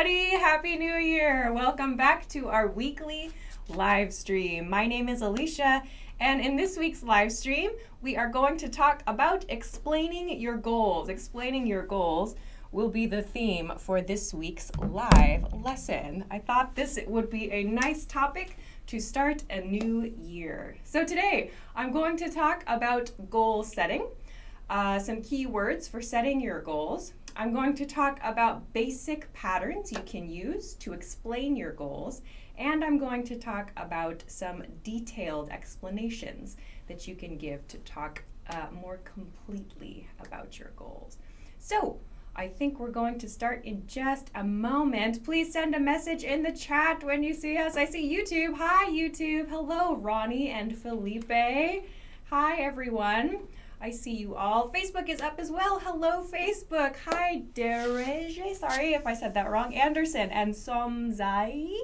everybody. Happy New Year. Welcome back to our weekly live stream. My name is Alicia, and in this week's live stream, we are going to talk about explaining your goals. Explaining your goals will be the theme for this week's live lesson. I thought this would be a nice topic to start a new year. So today, I'm going to talk about goal setting, some key words for setting your goals. I'm going to talk about basic patterns you can use to explain your goals, and I'm going to talk about some detailed explanations that you can give to talk more completely about your goals. So, I think we're going to start in just a moment. Please send a message in the chat when you see us. I see YouTube. Hi, YouTube. Hello, Ronnie and Felipe. Hi, everyone. I see you all. Facebook is up as well. Hello, Facebook. Hi, Dereje. Sorry if I said that wrong. Anderson and Somzai.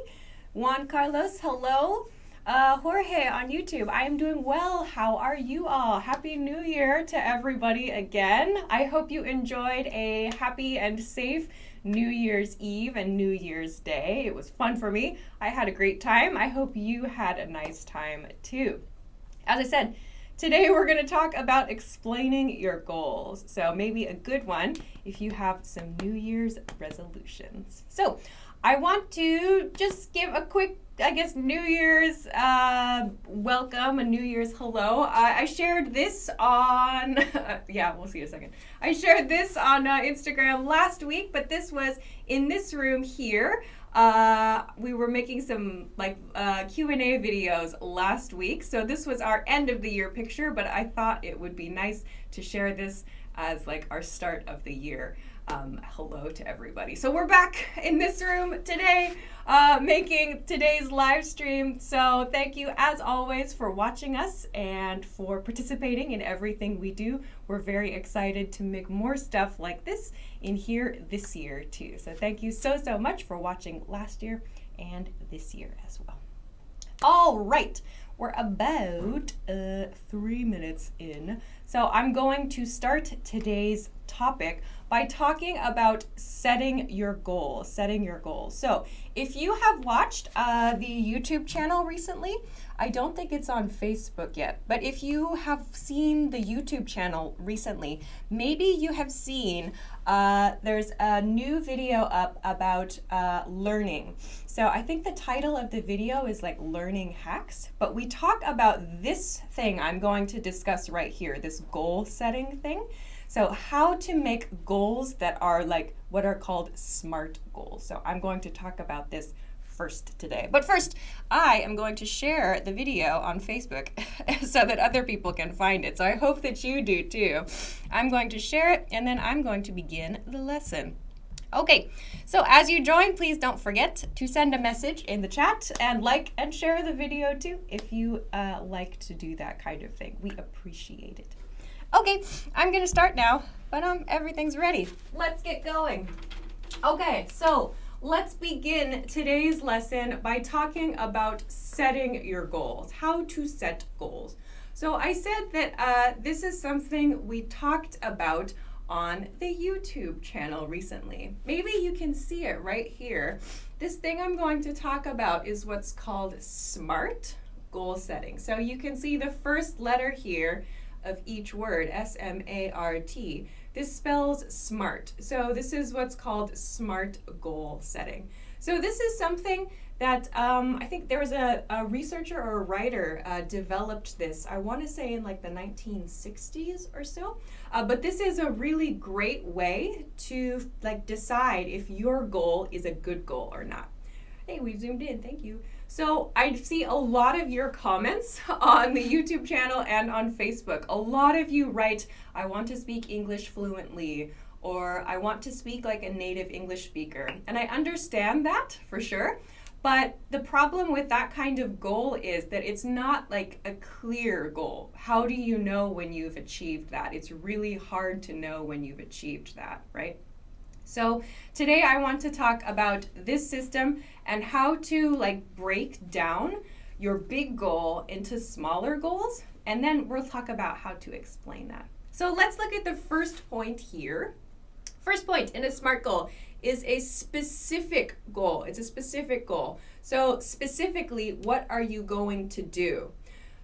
Juan Carlos, hello. Jorge on YouTube. I am doing well. How are you all? Happy New Year to everybody again. I hope you enjoyed a happy and safe New Year's Eve and New Year's Day. It was fun for me. I had a great time. I hope you had a nice time too. As I said, today we're going to talk about explaining your goals. So maybe a good one if you have some New Year's resolutions. So I want to just give a quick, New Year's welcome, a New Year's hello. I shared this on, we'll see in a second. I shared this on Instagram last week, but this was in this room here. We were making some Q&A videos last week, so this was our end of the year picture, but I thought it would be nice to share this as our start of the year. Hello to everybody. So we're back in this room today, making today's live stream. So thank you as always for watching us and for participating in everything we do. We're very excited to make more stuff like this in here this year too. So thank you so much for watching last year and this year as well. All right, we're about 3 minutes in. So I'm going to start today's topic by talking about setting your goals. So if you have watched the YouTube channel recently, I don't think it's on Facebook yet, but if you have seen the YouTube channel recently, maybe you have seen there's a new video up about learning. So I think the title of the video is learning hacks, but we talk about this thing I'm going to discuss right here, this goal setting thing. So how to make goals that are what are called SMART goals. So I'm going to talk about this first today. But first, I am going to share the video on Facebook so that other people can find it. So I hope that you do too. I'm going to share it and then I'm going to begin the lesson. Okay, so as you join, please don't forget to send a message in the chat and like and share the video too if you like to do that kind of thing. We appreciate it. Okay, I'm gonna start now, but everything's ready. Let's get going. Okay, so let's begin today's lesson by talking about setting your goals, how to set goals. So I said that this is something we talked about on the YouTube channel recently. Maybe you can see it right here. This thing I'm going to talk about is what's called SMART goal setting. So you can see the first letter here of each word, S-M-A-R-T. This spells SMART. So this is what's called SMART goal setting. So this is something that I think there was a researcher or a writer developed this, I want to say in the 1960s or so. But this is a really great way to decide if your goal is a good goal or not. Hey, we zoomed in, thank you. So I see a lot of your comments on the YouTube channel and on Facebook. A lot of you write, I want to speak English fluently, or I want to speak like a native English speaker. And I understand that for sure. But the problem with that kind of goal is that it's not a clear goal. How do you know when you've achieved that? It's really hard to know when you've achieved that, right? So today I want to talk about this system and how to break down your big goal into smaller goals, and then we'll talk about how to explain that. So let's look at the first point here. First point in a SMART goal is a specific goal. It's a specific goal. So specifically, what are you going to do?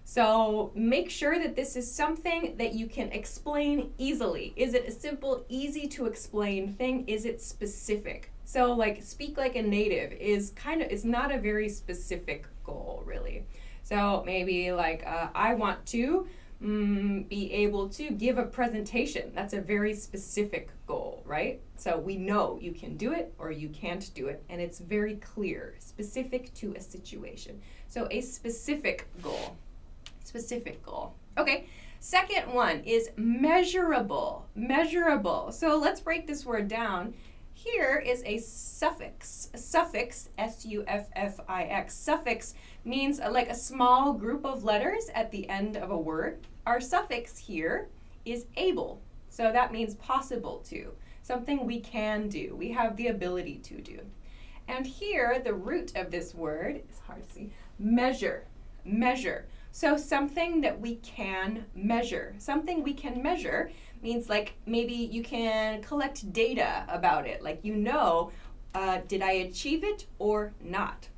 So make sure that this is something that you can explain easily. Is it a simple, easy to explain thing? Is it specific? So like speak like a native is it's not a very specific goal really. So maybe like I want to be able to give a presentation. That's a very specific goal, right? So we know you can do it or you can't do it, and it's very clear, specific to a situation. So a specific goal. Specific goal. Okay, second one is measurable. Measurable. So let's break this word down. Here is a suffix. A suffix, S-U-F-F-I-X. Suffix means like a small group of letters at the end of a word. Our suffix here is able. So that means possible to. Something we can do. We have the ability to do. And here, the root of this word, it's hard to see, measure. Measure. So something that we can measure. Something we can measure means like maybe you can collect data about it. Like you know, did I achieve it or not?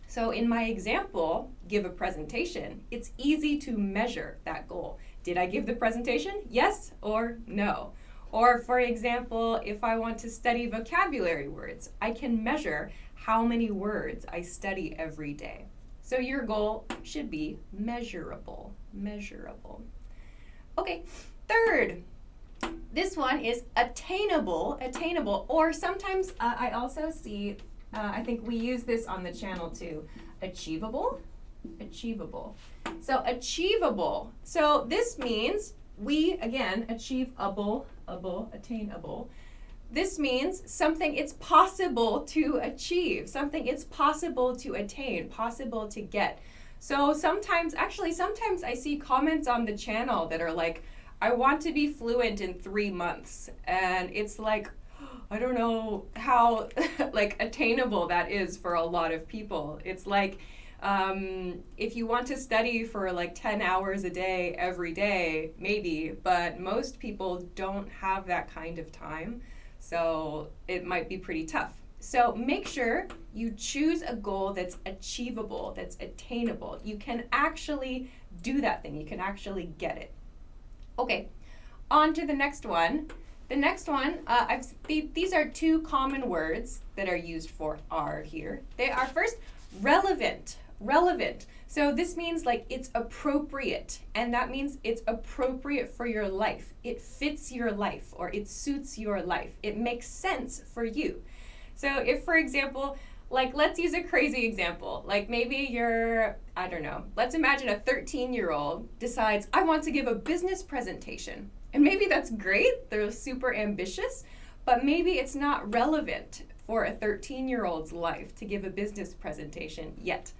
So in my example, give a presentation, it's easy to measure that goal. Did I give the presentation? Yes or no? Or for example, if I want to study vocabulary words, I can measure how many words I study every day. So your goal should be measurable, measurable. Okay, third, this one is attainable, attainable, or sometimes I also see, I think we use this on the channel too, achievable, achievable. So achievable, so this means we, again, achievable, attainable. This means something it's possible to achieve, something it's possible to attain, possible to get. So sometimes I see comments on the channel that are like, I want to be fluent in 3 months. And it's like, I don't know how like attainable that is for a lot of people. It's like, if you want to study for like 10 hours a day, every day, maybe, but most people don't have that kind of time. So it might be pretty tough. So make sure you choose a goal that's achievable, that's attainable. You can actually do that thing. You can actually get it. Okay, on to the next one. The next one, these are two common words that are used for are here. They are first relevant. Relevant. So this means like it's appropriate, and that means it's appropriate for your life. It fits your life or it suits your life. It makes sense for you. So if, for example, like let's use a crazy example. Like maybe you're, I don't know, let's imagine a 13-year-old decides, I want to give a business presentation. And maybe that's great. They're super ambitious, but maybe it's not relevant for a 13-year-old's life to give a business presentation yet.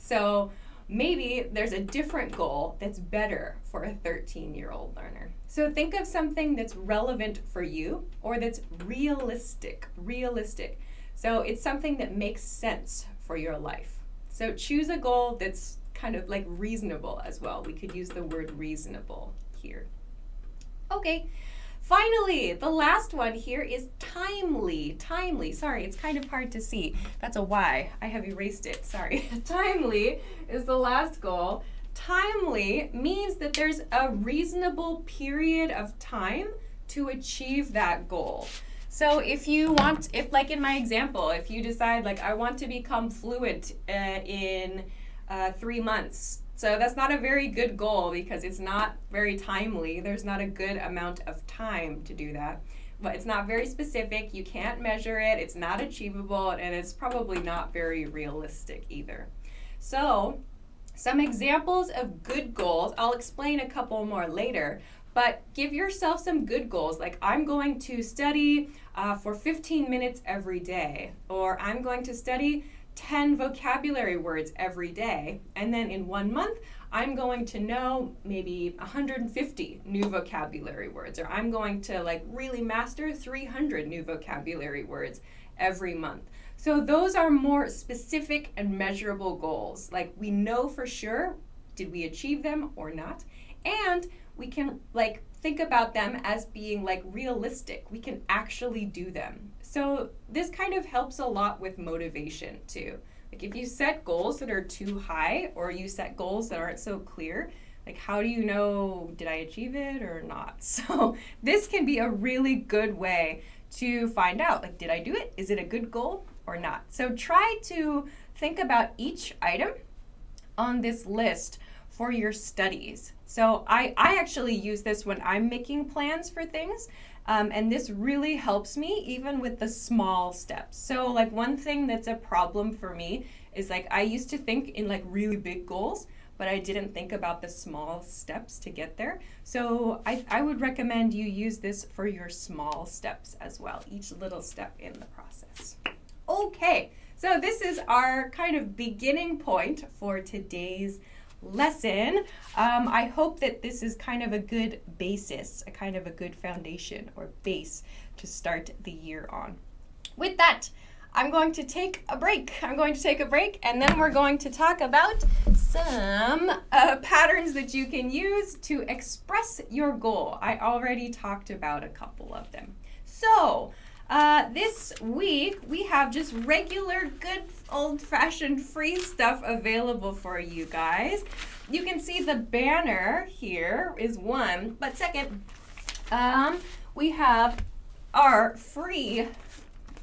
So maybe there's a different goal that's better for a 13-year-old learner. So think of something that's relevant for you or that's realistic, realistic. So it's something that makes sense for your life. So choose a goal that's kind of like reasonable as well. We could use the word reasonable here. Okay. Finally, the last one here is timely. Timely. Sorry, it's kind of hard to see. That's a Y. I have erased it. Sorry. Timely is the last goal. Timely means that there's a reasonable period of time to achieve that goal. So if you want, if like in my example, if you decide like I want to become fluent in 3 months, so that's not a very good goal because it's not very timely. There's not a good amount of time to do that. But it's not very specific. You can't measure it. It's not achievable, and it's probably not very realistic either. So some examples of good goals. I'll explain a couple more later. But give yourself some good goals, like I'm going to study for 15 minutes every day, or I'm going to study 10 vocabulary words every day, and then in 1 month, I'm going to know maybe 150 new vocabulary words, or I'm going to like really master 300 new vocabulary words every month. So those are more specific and measurable goals. Like we know for sure, did we achieve them or not? And we can like think about them as being like realistic. We can actually do them. So this kind of helps a lot with motivation too. Like if you set goals that are too high or you set goals that aren't so clear, like how do you know, did I achieve it or not? So this can be a really good way to find out, like, did I do it? Is it a good goal or not? So try to think about each item on this list for your studies. So I actually use this when I'm making plans for things. And this really helps me even with the small steps. So like one thing that's a problem for me is like I used to think in like really big goals, but I didn't think about the small steps to get there. So I would recommend you use this for your small steps as well, each little step in the process. Okay, so this is our kind of beginning point for today's lesson. I hope that this is kind of a good basis, a kind of a good foundation or base to start the year on. With that, I'm going to take a break. And then we're going to talk about some patterns that you can use to express your goal. I already talked about a couple of them. So, this week we have just regular good old-fashioned free stuff available for you guys. You can see the banner here is one, but second, we have our free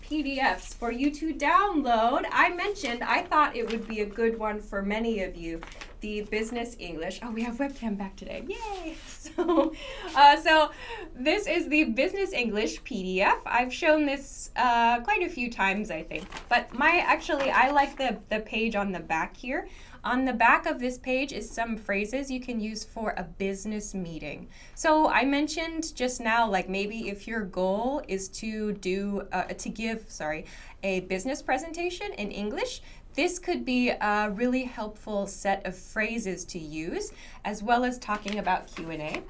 PDFs for you to download. I mentioned I thought it would be a good one for many of you. The Business English. Oh, we have webcam back today. Yay! So this is the Business English PDF. I've shown this quite a few times, I think. But I like the page on the back here. On the back of this page is some phrases you can use for a business meeting. So I mentioned just now, like maybe if your goal is to give a business presentation in English, this could be a really helpful set of phrases to use, as well as talking about Q&A.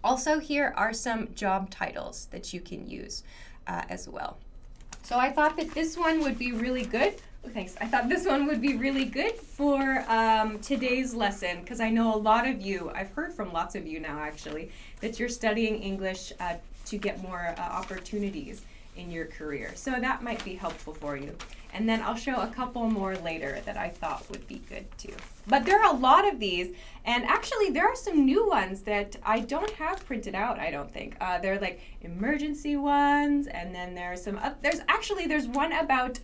Also, here are some job titles that you can use as well. So I thought that this one would be really good. Oh, thanks. I thought this one would be really good for today's lesson, because I know a lot of you, I've heard from lots of you now actually, that you're studying English to get more opportunities in your career. So that might be helpful for you. And then I'll show a couple more later that I thought would be good too. But there are a lot of these, and actually there are some new ones that I don't have printed out, I don't think. They're like emergency ones, and then there's some, there's one about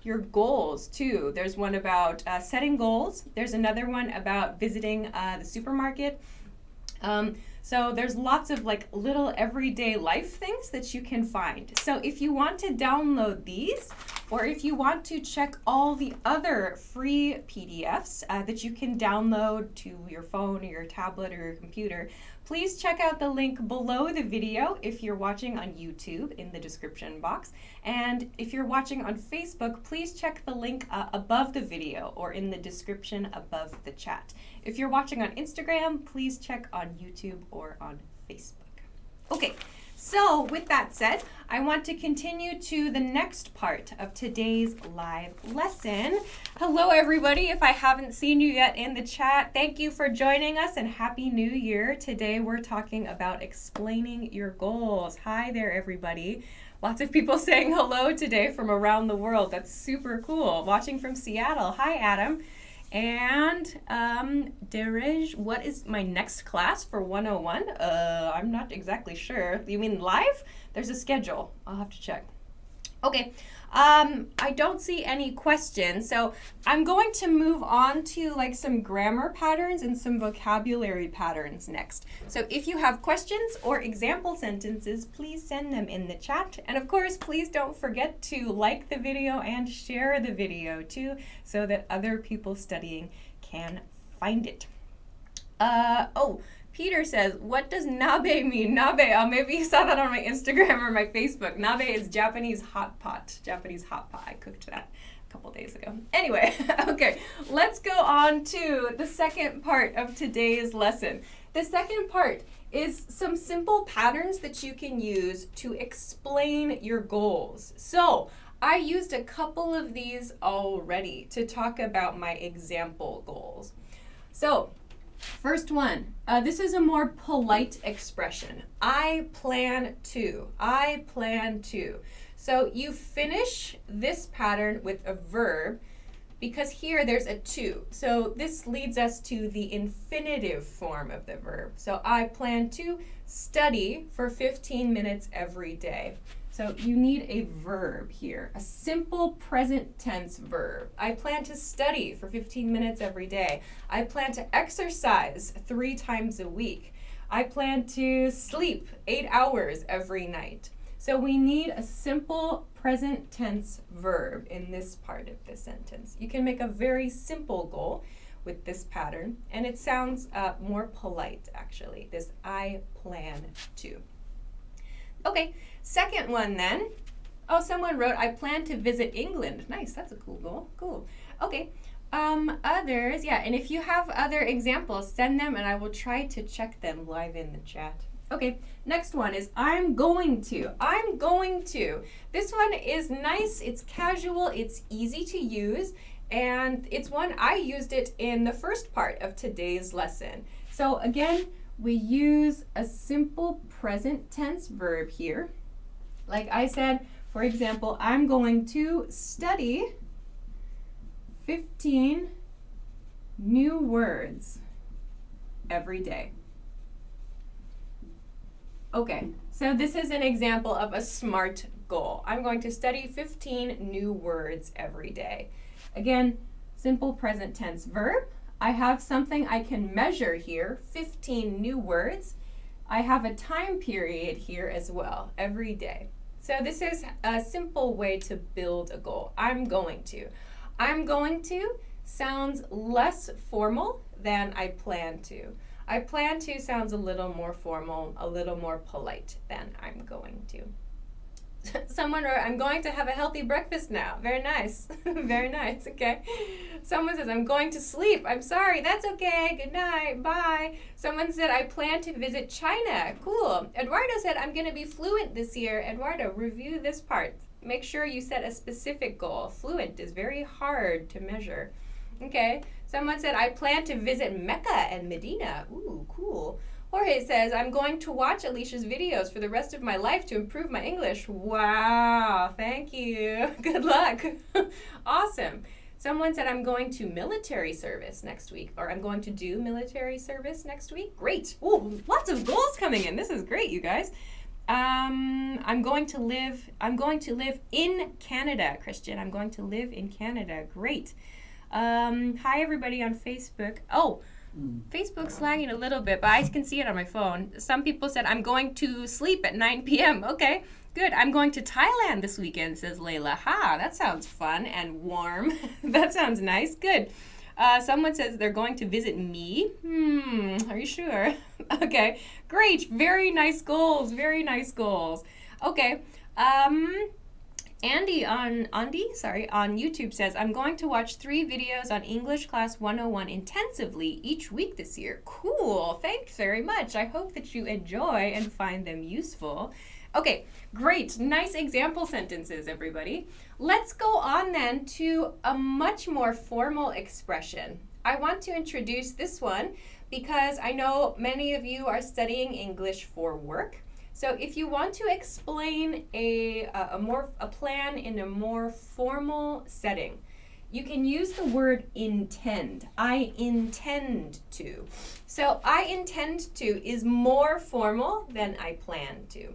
your goals too. There's one about setting goals. There's another one about visiting the supermarket. So there's lots of like little everyday life things that you can find. So if you want to download these, or if you want to check all the other free PDFs that you can download to your phone or your tablet or your computer, please check out the link below the video if you're watching on YouTube in the description box. And if you're watching on Facebook, please check the link above the video or in the description above the chat. If you're watching on Instagram, please check on YouTube or on Facebook. Okay, so with that said, I want to continue to the next part of today's live lesson. Hello everybody, if I haven't seen you yet in the chat, thank you for joining us and Happy New Year. Today we're talking about explaining your goals. Hi there everybody. Lots of people saying hello today from around the world. That's super cool. Watching from Seattle. Hi Adam. And Derej, what is my next class for 101? I'm not exactly sure. You mean live? There's a schedule. I'll have to check. Okay, I don't see any questions, so I'm going to move on to like some grammar patterns and some vocabulary patterns next. So if you have questions or example sentences, please send them in the chat. And of course, please don't forget to like the video and share the video too, so that other people studying can find it. Peter says, what does nabe mean? Nabe, maybe you saw that on my Instagram or my Facebook. Nabe is Japanese hot pot. I cooked that a couple days ago. Anyway, okay, let's go on to the second part of today's lesson. The second part is some simple patterns that you can use to explain your goals. So I used a couple of these already to talk about my example goals. So first one, this is a more polite expression. I plan to. So you finish this pattern with a verb because here there's a to. So this leads us to the infinitive form of the verb. So I plan to study for 15 minutes every day. So you need a verb here, a simple present tense verb. I plan to study for 15 minutes every day. I plan to exercise 3 times a week. I plan to sleep 8 hours every night. So we need a simple present tense verb in this part of the sentence. You can make a very simple goal with this pattern, and it sounds more polite, actually, this I plan to. Okay, second one then. Oh, someone wrote, I plan to visit England. Nice, that's a cool goal. Cool. Okay, others, yeah, and if you have other examples, send them and I will try to check them live in the chat. Okay, next one is I'm going to. I'm going to. This one is nice, it's casual, it's easy to use, and it's one I used it in the first part of today's lesson. So again, we use a simple present tense verb here. Like I said, for example, I'm going to study 15 new words every day. Okay, so this is an example of a SMART goal. I'm going to study 15 new words every day. Again, simple present tense verb. I have something I can measure here, 15 new words. I have a time period here as well, every day. So this is a simple way to build a goal. I'm going to. I'm going to sounds less formal than I plan to. I plan to sounds a little more formal, a little more polite than I'm going to. Someone wrote, I'm going to have a healthy breakfast now. Very nice. Very nice. Okay. Someone says, I'm going to sleep. I'm sorry. That's okay. Good night. Bye. Someone said, I plan to visit China. Cool. Eduardo said, I'm going to be fluent this year. Eduardo, review this part. Make sure you set a specific goal. Fluent is very hard to measure. Okay. Someone said, I plan to visit Mecca and Medina. Ooh, cool. Jorge says, I'm going to watch Alicia's videos for the rest of my life to improve my English. Wow, thank you. Good luck. Awesome. Someone said, I'm going to military service next week, or I'm going to do military service next week. Great. Ooh, lots of goals coming in. This is great, you guys. I'm going to live in Canada, Christian. I'm going to live in Canada. Great. Hi, everybody on Facebook. Oh, Facebook's lagging a little bit, but I can see it on my phone. Some people said, I'm going to sleep at 9 p.m. Okay, good. I'm going to Thailand this weekend, says Layla. Ha, that sounds fun and warm. That sounds nice. Good. Someone says they're going to visit me. Are you sure? Okay, great. Very nice goals. Very nice goals. Okay. Andy on YouTube says, I'm going to watch 3 videos on English Class 101 intensively each week this year. Cool. Thanks very much. I hope that you enjoy and find them useful. Okay, great. Nice example sentences, everybody. Let's go on then to a much more formal expression. I want to introduce this one because I know many of you are studying English for work. So if you want to explain a plan in a more formal setting, you can use the word intend. I intend to. So I intend to is more formal than I plan to.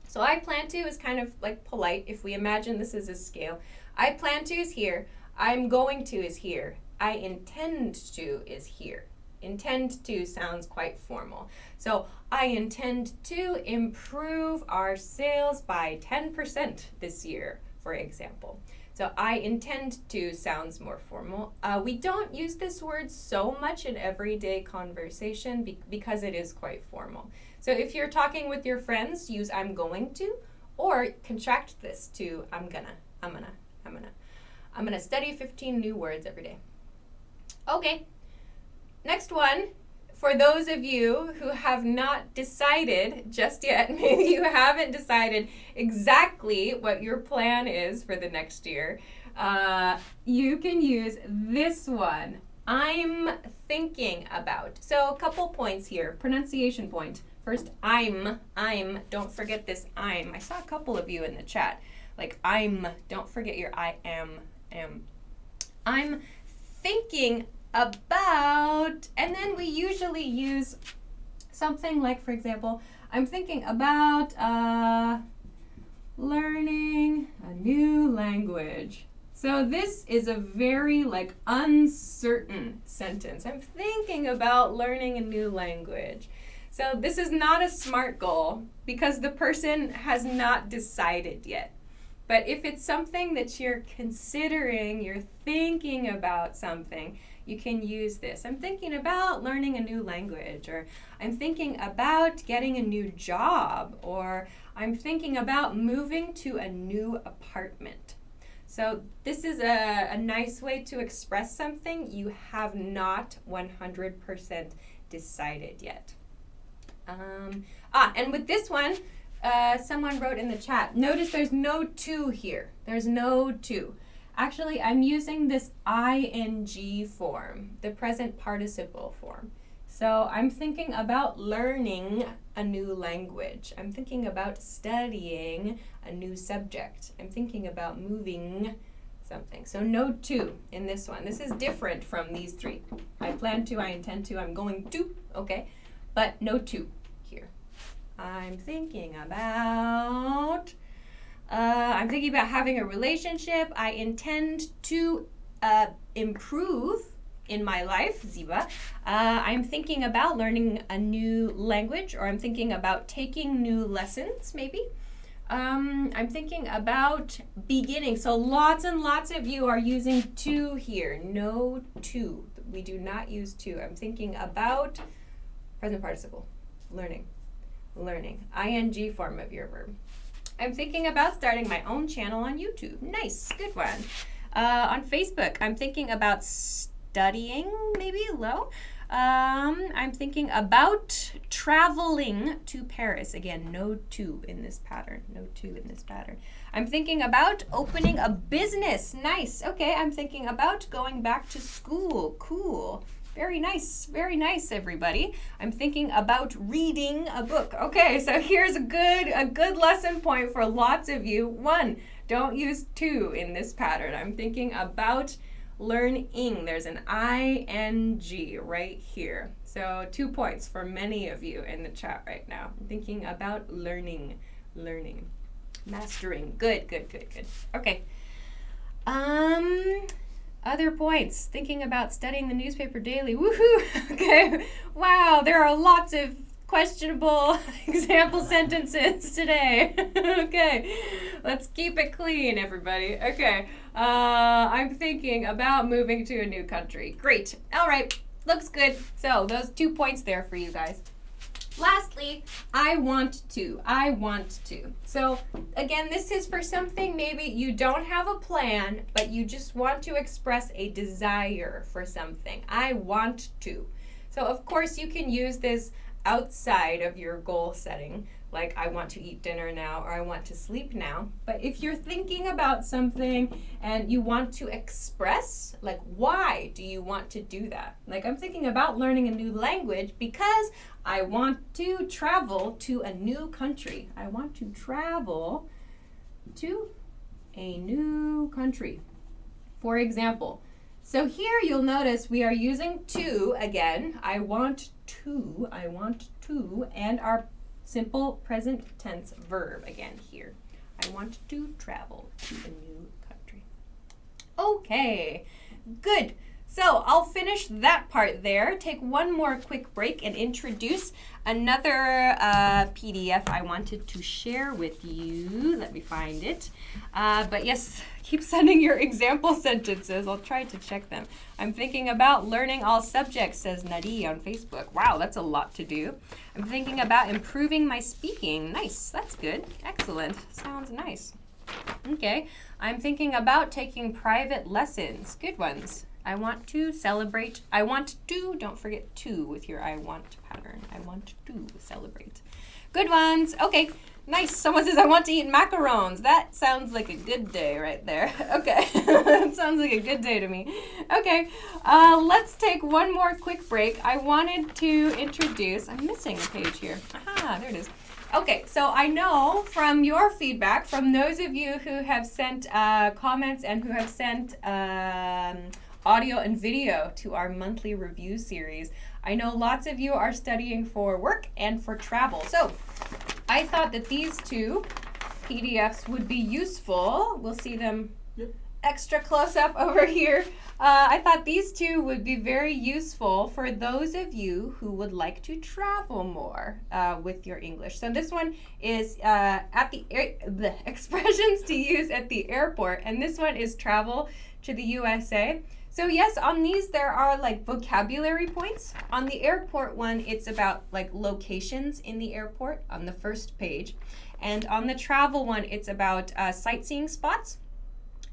So I plan to is kind of like polite if we imagine this is a scale. I plan to is here. I'm going to is here. I intend to is here. Intend to sounds quite formal. So I intend to improve our sales by 10% this year, for example. So I intend to sounds more formal. We don't use this word so much in everyday conversation because it is quite formal. So if you're talking with your friends, use I'm going to, or contract this to I'm gonna study 15 new words every day. Okay. Next one, for those of you who have not decided just yet, maybe you haven't decided exactly what your plan is for the next year, you can use this one. I'm thinking about. So a couple points here. Pronunciation point. First, I'm. Don't forget this I'm. I saw a couple of you in the chat. Like I'm, don't forget your I am. I'm thinking about, and then we usually use something like, for example, I'm thinking about learning a new language. So this is a very like uncertain sentence. I'm thinking about learning a new language. So this is not a SMART goal because the person has not decided yet. But if it's something that you're considering, you're thinking about something, you can use this. I'm thinking about learning a new language, or I'm thinking about getting a new job, or I'm thinking about moving to a new apartment. So this is a nice way to express something you have not 100% decided yet. And with this one, someone wrote in the chat, notice there's no to here. There's no to. Actually, I'm using this ing form, the present participle form. So I'm thinking about learning a new language. I'm thinking about studying a new subject. I'm thinking about moving something. So no to in this one. This is different from these three. I plan to, I intend to, I'm going to, okay? But no to here. I'm thinking about having a relationship. I intend to improve in my life, Ziba. I'm thinking about learning a new language, or I'm thinking about taking new lessons, maybe. I'm thinking about beginning. So lots and lots of you are using to here. No to. We do not use to. I'm thinking about present participle. Learning. ing form of your verb. I'm thinking about starting my own channel on YouTube. Nice, good one. On Facebook, I'm thinking about studying, maybe low. I'm thinking about traveling to Paris. Again, no to in this pattern. No to in this pattern. I'm thinking about opening a business. Nice. Okay, I'm thinking about going back to school. Cool. Very nice, everybody. I'm thinking about reading a book. Okay, so here's a good lesson point for lots of you. 1, don't use to in this pattern. I'm thinking about learning. There's an ing right here. So 2 points for many of you in the chat right now. I'm thinking about learning. Mastering. Good. Okay. Other points. Thinking about studying the newspaper daily. Woohoo! Okay. Wow, there are lots of questionable example sentences today. Okay. Let's keep it clean, everybody. Okay. I'm thinking about moving to a new country. Great. All right. Looks good. So those 2 points there for you guys. Lastly, I want to. So again, this is for something maybe you don't have a plan, but you just want to express a desire for something. I want to. So of course you can use this outside of your goal setting, like I want to eat dinner now, or I want to sleep now. But if you're thinking about something and you want to express, like why do you want to do that? Like I'm thinking about learning a new language because I want to travel to a new country. I want to travel to a new country. For example, so here you'll notice we are using to again. I want to, and our simple present tense verb again here. I want to travel to a new country. Okay, good. So I'll finish that part there, take one more quick break and introduce another PDF I wanted to share with you. Let me find it. But yes, keep sending your example sentences. I'll try to check them. I'm thinking about learning all subjects, says Nadi on Facebook. Wow, that's a lot to do. I'm thinking about improving my speaking. Nice, that's good. Excellent. Sounds nice. Okay, I'm thinking about taking private lessons. Good ones. I want to celebrate. I want to, don't forget to with your I want pattern. I want to celebrate. Good ones. Okay, nice. Someone says, I want to eat macarons. That sounds like a good day right there. Okay, that sounds like a good day to me. Okay, let's take one more quick break. I wanted to introduce, I'm missing a page here. Aha, there it is. Okay, so I know from your feedback, from those of you who have sent comments and who have sent audio and video to our monthly review series, I know lots of you are studying for work and for travel. So I thought that these two PDFs would be useful. We'll see them extra close up over here. I thought these two would be very useful for those of you who would like to travel more with your English. So this one is the expressions to use at the airport, and this one is travel to the USA. So yes, on these there are like vocabulary points. On the airport one, it's about like locations in the airport on the first page. And on the travel one, it's about sightseeing spots.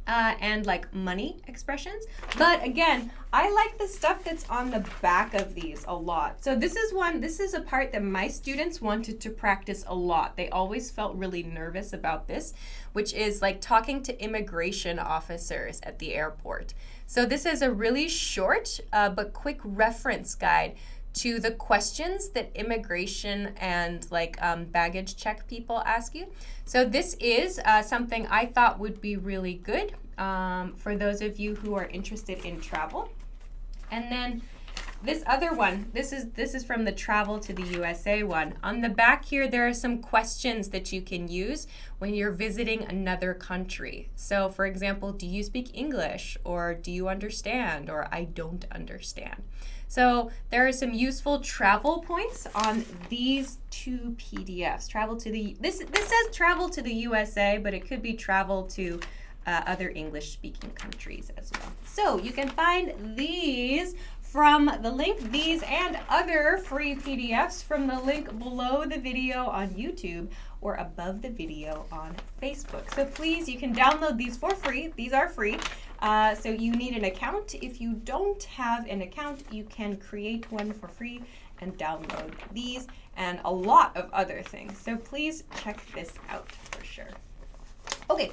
And like money expressions. But again, I like the stuff that's on the back of these a lot. So this is a part that my students wanted to practice a lot. They always felt really nervous about this, which is like talking to immigration officers at the airport. So this is a really short but quick reference guide to the questions that immigration and like baggage check people ask you. So this is something I thought would be really good for those of you who are interested in travel. And then this other one, this is from the Travel to the USA one. On the back here, there are some questions that you can use when you're visiting another country. So for example, do you speak English? Or do you understand? Or I don't understand. So there are some useful travel points on these two PDFs. This says travel to the USA, but it could be travel to other English-speaking countries as well. So you can find these from the link, these and other free PDFs from the link below the video on YouTube or above the video on Facebook. So please, you can download these for free. These are free. So you need an account. If you don't have an account, you can create one for free and download these and a lot of other things. So please check this out for sure. Okay,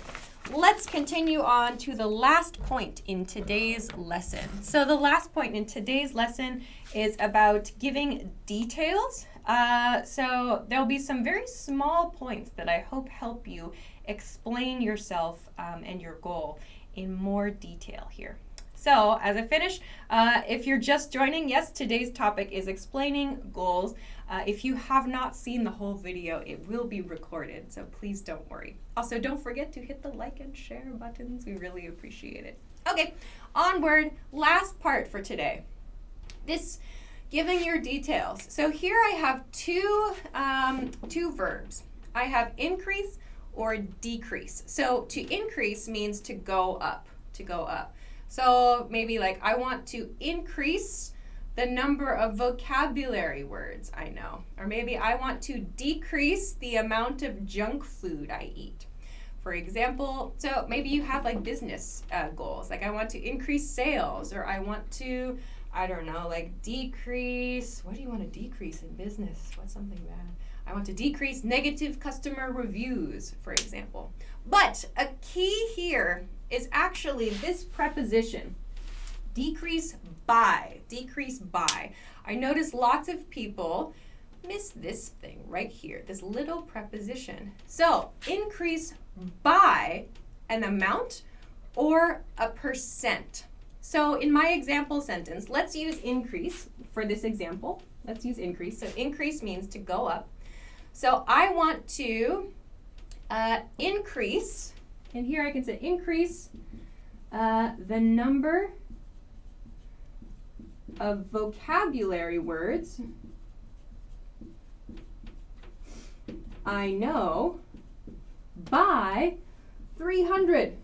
let's continue on to the last point in today's lesson. So the last point in today's lesson is about giving details. So there'll be some very small points that I hope help you explain yourself and your goal in more detail here. So as I finish, if you're just joining, yes, today's topic is explaining goals. If you have not seen the whole video, it will be recorded, so please don't worry. Also, don't forget to hit the like and share buttons. We really appreciate it. Okay, onward, last part for today. This giving your details. So here I have two verbs. I have increase or decrease. So to increase means to go up, So maybe like I want to increase the number of vocabulary words I know. Or maybe I want to decrease the amount of junk food I eat. For example, so maybe you have like business goals. Like I want to increase sales, or I want to, I don't know, like decrease, what do you want to decrease in business? What's something bad? I want to decrease negative customer reviews, for example. But a key here is actually this preposition, decrease by. I notice lots of people miss this thing right here, this little preposition. So increase by an amount or a percent. So in my example sentence, let's use increase for this example. Let's use increase. So increase means to go up. So I want to increase, and here I can say increase the number of vocabulary words I know by 300.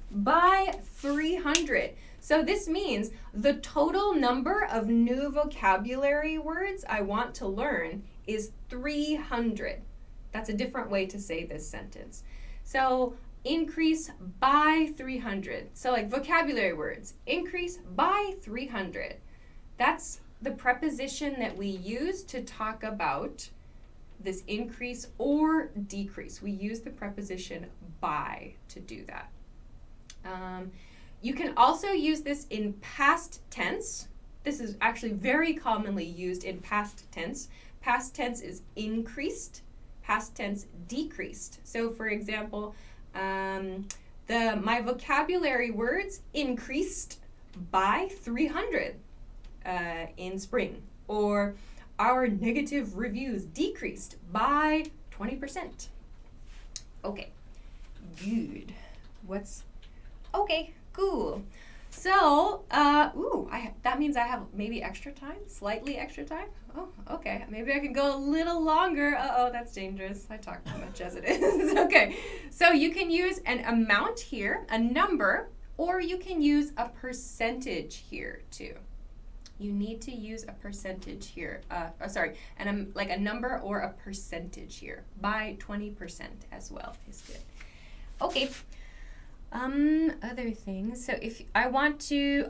By 300. So this means the total number of new vocabulary words I want to learn is 300. That's a different way to say this sentence. So increase by 300. So like vocabulary words, increase by 300. That's the preposition that we use to talk about this increase or decrease. We use the preposition by to do that. You can also use this in past tense. This is actually very commonly used in past tense. Past tense is increased. Past tense decreased. So for example, my vocabulary words increased by 300 in spring. Or our negative reviews decreased by 20%. Okay, good. Okay, cool. So, that means I have maybe extra time, slightly extra time. Oh, okay, maybe I can go a little longer. Uh-oh, that's dangerous. I talk too much as it is. Okay, so you can use an amount here, a number, or you can use a percentage here too. You need to use a percentage here. Like a number or a percentage here. By 20% as well is good. Okay. Other things. So if I want to,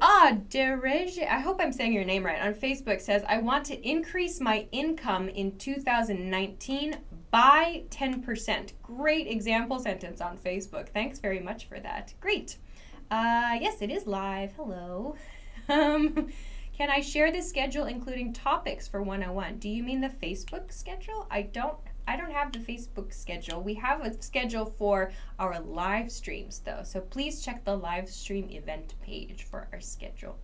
Derege, I hope I'm saying your name right, on Facebook says, I want to increase my income in 2019 by 10%. Great example sentence on Facebook. Thanks very much for that. Great. Yes, it is live. Hello. Can I share the schedule including topics for 101? Do you mean the Facebook schedule? I don't have the Facebook schedule. We have a schedule for our live streams though. So please check the live stream event page for our schedule.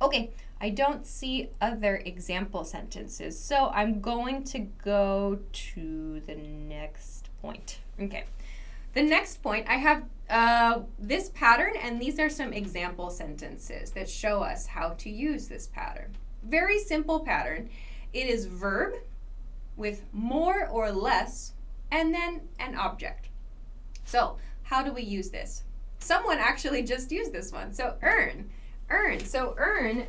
Okay, I don't see other example sentences. So I'm going to go to the next point. Okay. The next point, I have this pattern, and these are some example sentences that show us how to use this pattern. Very simple pattern. It is verb with more or less, and then an object. So how do we use this? Someone actually just used this one. So earn. So earn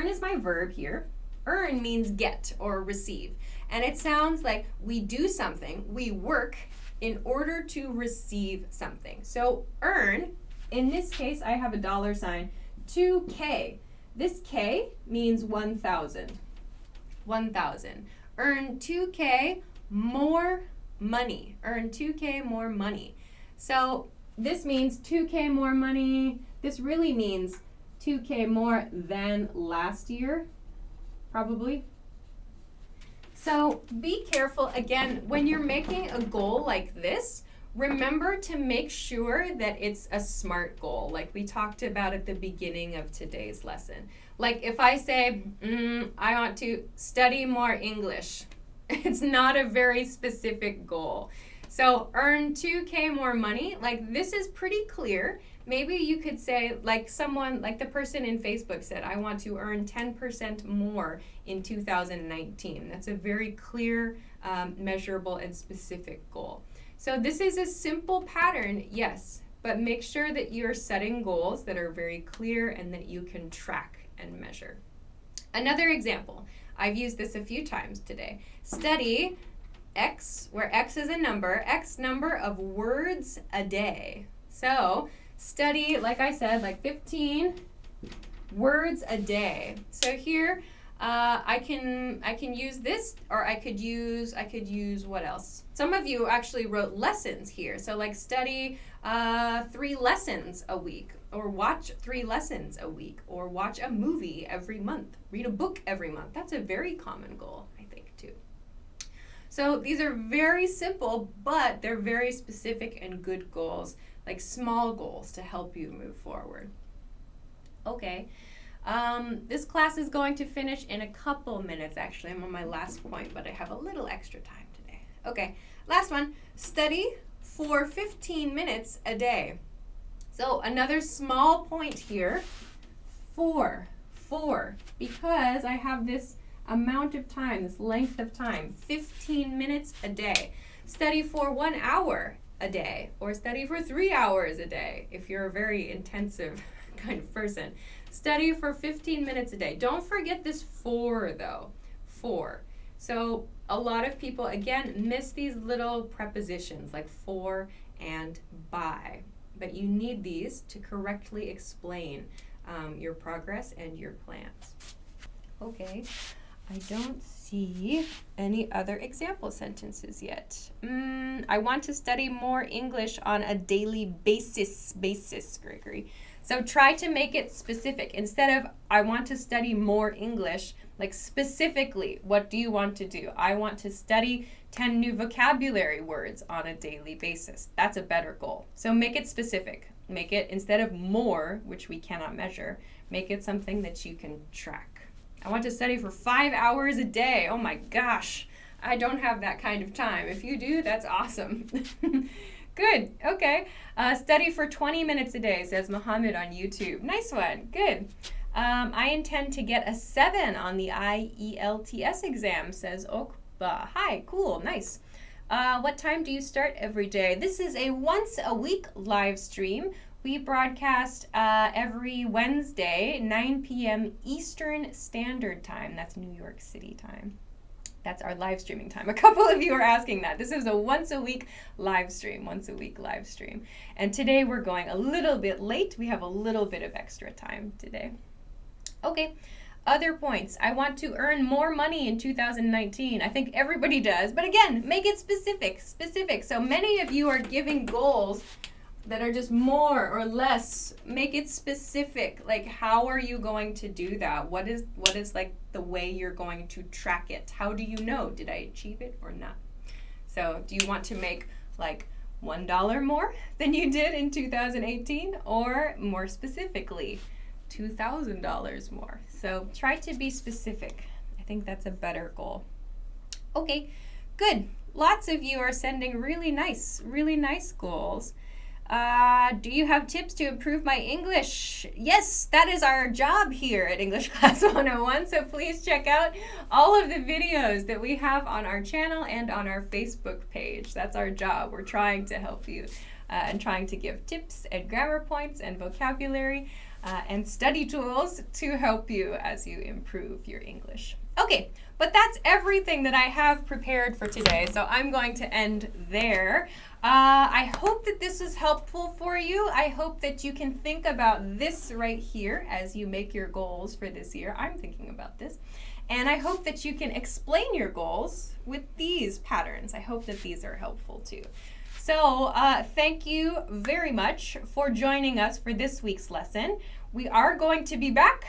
is my verb here. Earn means get or receive. And it sounds like we do something, we work in order to receive something. So earn, in this case, I have a $sign, 2K. This K means 1,000. 1,000. Earn 2K more money. Earn 2K more money. So this means 2K more money. This really means 2K more than last year, probably. So be careful, again, when you're making a goal like this, remember to make sure that it's a SMART goal, like we talked about at the beginning of today's lesson. Like if I say, I want to study more English, it's not a very specific goal. So earn 2K more money, like this is pretty clear. Maybe you could say, like the person in Facebook said, I want to earn 10% more in 2019. That's a very clear, measurable, and specific goal. So this is a simple pattern, yes, but make sure that you're setting goals that are very clear and that you can track and measure. Another example, I've used this a few times today. Study X, where X is a number, X number of words a day. So study, like I said, like 15 words a day. So here I can use this, or I could use what else? Some of you actually wrote lessons here. So like study 3 lessons a week, or watch 3 lessons a week, or watch a movie every month, read a book every month. That's a very common goal, I think, too. So these are very simple, but they're very specific and good goals, like small goals to help you move forward. Okay, this class is going to finish in a couple minutes, actually. I'm on my last point, but I have a little extra time today. Okay, last one, study for 15 minutes a day. So another small point here, 4, because I have this amount of time, this length of time, 15 minutes a day. Study for 1 hour a day, or study for 3 hours a day if you're a very intensive kind of person. Study for 15 minutes a day. Don't forget this 4 though, 4. So a lot of people, again, miss these little prepositions like for and by, but you need these to correctly explain your progress and your plans. Okay. I don't see any other example sentences yet. I want to study more English on a daily basis, Gregory. So try to make it specific. Instead of, I want to study more English, like specifically, what do you want to do? I want to study 10 new vocabulary words on a daily basis. That's a better goal. So make it specific. Make it, instead of more, which we cannot measure, make it something that you can track. I want to study for 5 hours a day. Oh my gosh, I don't have that kind of time. If you do, that's awesome. Good, okay. Study for 20 minutes a day, says Muhammad on YouTube. Nice one, good. I intend to get a 7 on the IELTS exam, says Okba. Hi, cool, nice. What time do you start every day? This is a once a week live stream. We broadcast every Wednesday, 9 p.m. Eastern Standard Time. That's New York City time. That's our live streaming time. A couple of you are asking that. This is a once a week live stream. And today we're going a little bit late. We have a little bit of extra time today. Okay, other points. I want to earn more money in 2019. I think everybody does. But again, make it specific. So many of you are giving goals that are just more or less. Make it specific. Like, how are you going to do that? What is like the way you're going to track it? How do you know, did I achieve it or not? So do you want to make like $1 more than you did in 2018, or more specifically, $2,000 more? So try to be specific. I think that's a better goal. Okay, good. Lots of you are sending really nice goals. Do you have tips to improve my English? Yes, that is our job here at English Class 101. So please check out all of the videos that we have on our channel and on our Facebook page. That's our job. We're trying to help you and trying to give tips and grammar points and vocabulary and study tools to help you as you improve your English. Okay, but that's everything that I have prepared for today. So I'm going to end there. I hope that this is helpful for you. I hope that you can think about this right here as you make your goals for this year. I'm thinking about this. And I hope that you can explain your goals with these patterns. I hope that these are helpful too. So thank you very much for joining us for this week's lesson. We are going to be back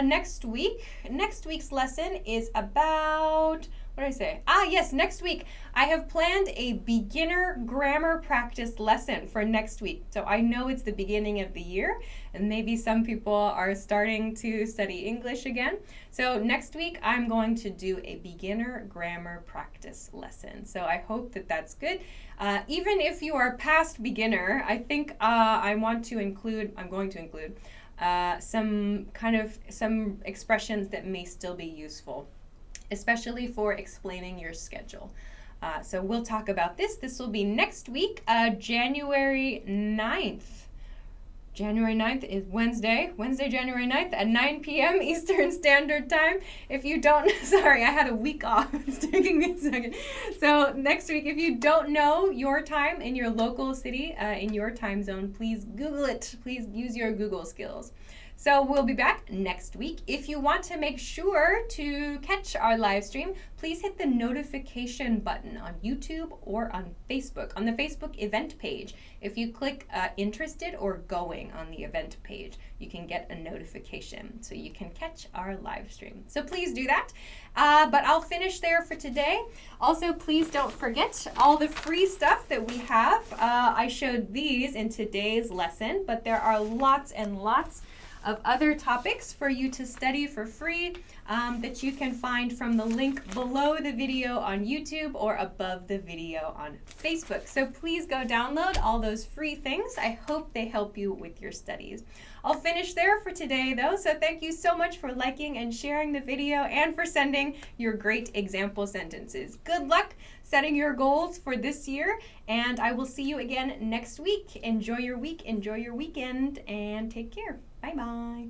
next week. Next week's lesson is about, what did I say? Yes, next week. I have planned a beginner grammar practice lesson for next week. So I know it's the beginning of the year, and maybe some people are starting to study English again. So next week, I'm going to do a beginner grammar practice lesson. So I hope that that's good. Even if you are past beginner, I think I'm going to include some expressions that may still be useful, especially for explaining your schedule. So we'll talk about this. This will be next week, January 9th. January 9th is Wednesday, January 9th at 9 p.m. Eastern Standard Time. If you don't, sorry, I had a week off. It's taking me a second. So next week, if you don't know your time in your local city, in your time zone, please Google it. Please use your Google skills. So we'll be back next week. If you want to make sure to catch our live stream, please hit the notification button on YouTube or on Facebook, on the Facebook event page. If you click interested or going on the event page, you can get a notification so you can catch our live stream. So please do that. But I'll finish there for today. Also, please don't forget all the free stuff that we have. I showed these in today's lesson, but there are lots and lots of other topics for you to study for free that you can find from the link below the video on YouTube or above the video on Facebook. So please go download all those free things. I hope they help you with your studies. I'll finish there for today though, so thank you so much for liking and sharing the video and for sending your great example sentences. Good luck setting your goals for this year, and I will see you again next week. Enjoy your week, enjoy your weekend, and take care. Bye-bye.